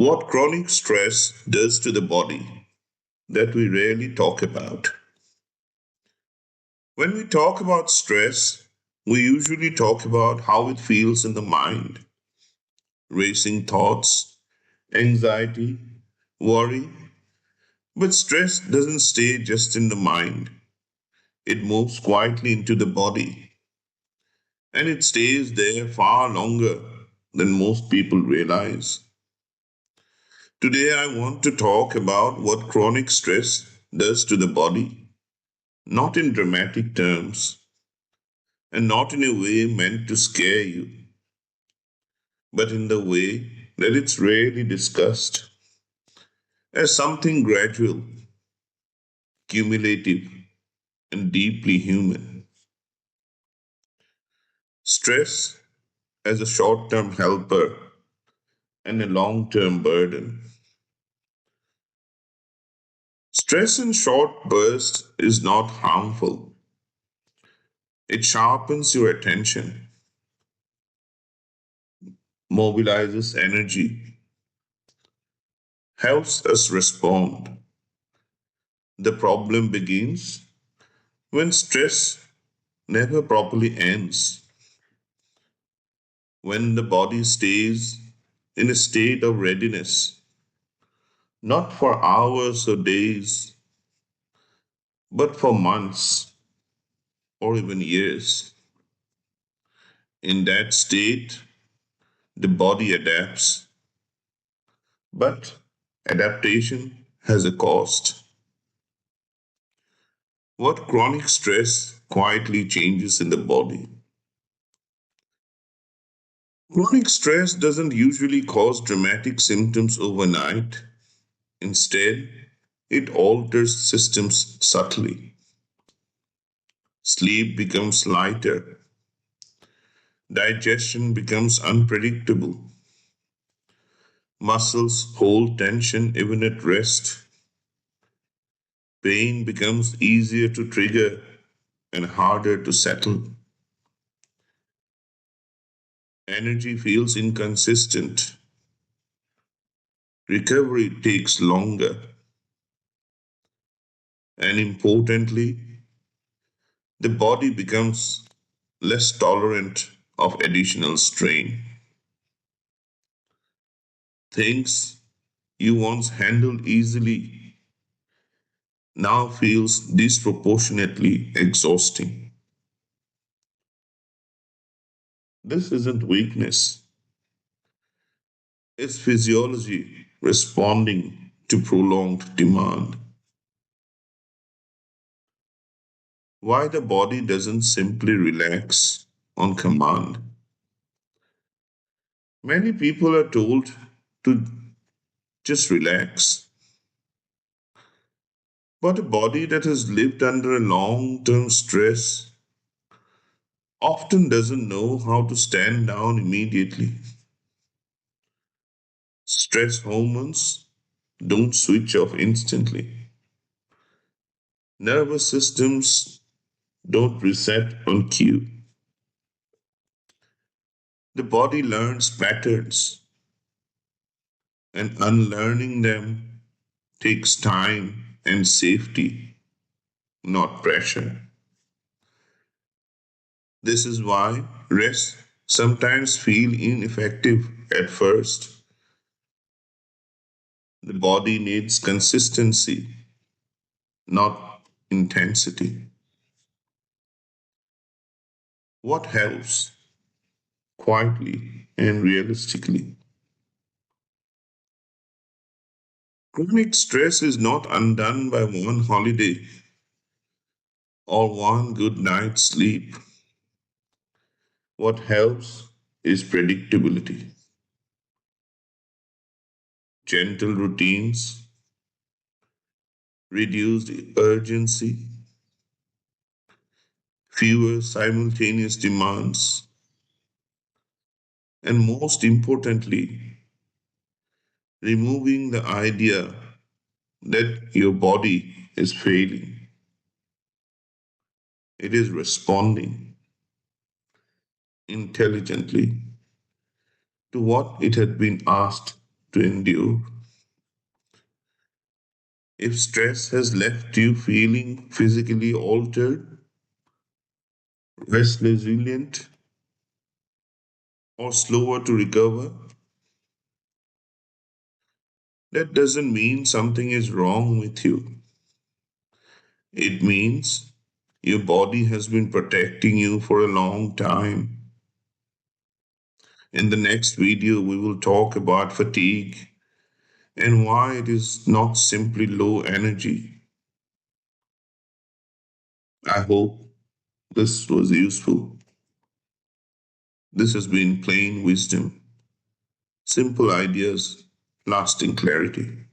What chronic stress does to the body that we rarely talk about. When we talk about stress, we usually talk about how it feels in the mind, racing thoughts, anxiety, worry. But stress doesn't stay just in the mind, it moves quietly into the body, and it stays there far longer than most people realize. Today, I want to talk about what chronic stress does to the body, not in dramatic terms, and not in a way meant to scare you, but in the way that it's rarely discussed as something gradual, cumulative, and deeply human. Stress as a short term helper and a long term burden. Stress in short bursts is not harmful, it sharpens your attention, mobilizes energy, helps us respond. The problem begins when stress never properly ends, when the body stays in a state of readiness, not for hours or days, but for months or even years. In that state, the body adapts, but adaptation has a cost. What chronic stress quietly changes in the body? Chronic stress doesn't usually cause dramatic symptoms overnight. Instead, it alters systems subtly. Sleep becomes lighter, digestion becomes unpredictable, muscles hold tension even at rest, pain becomes easier to trigger and harder to settle, energy feels inconsistent, recovery takes longer, and importantly, the body becomes less tolerant of additional strain. Things you once handled easily now feels disproportionately exhausting. This isn't weakness, it's physiology responding to prolonged demand. Why the body doesn't simply relax on command. Many people are told to just relax, but a body that has lived under a long term stress often doesn't know how to stand down immediately. Stress hormones don't switch off instantly. Nervous systems don't reset on cue. The body learns patterns, and unlearning them takes time and safety, not pressure. This is why rest sometimes feel ineffective at first. The body needs consistency, not intensity. What helps quietly and realistically? Chronic stress is not undone by one holiday or one good night's sleep. What helps is predictability, gentle routines, reduced urgency, fewer simultaneous demands, and most importantly, removing the idea that your body is failing. It is responding intelligently to what it had been asked to endure. If stress has left you feeling physically altered, less resilient, or slower to recover, that doesn't mean something is wrong with you. It means your body has been protecting you for a long time. In the next video, we will talk about fatigue and why it is not simply low energy. I hope this was useful. This has been plain wisdom, simple ideas, lasting clarity.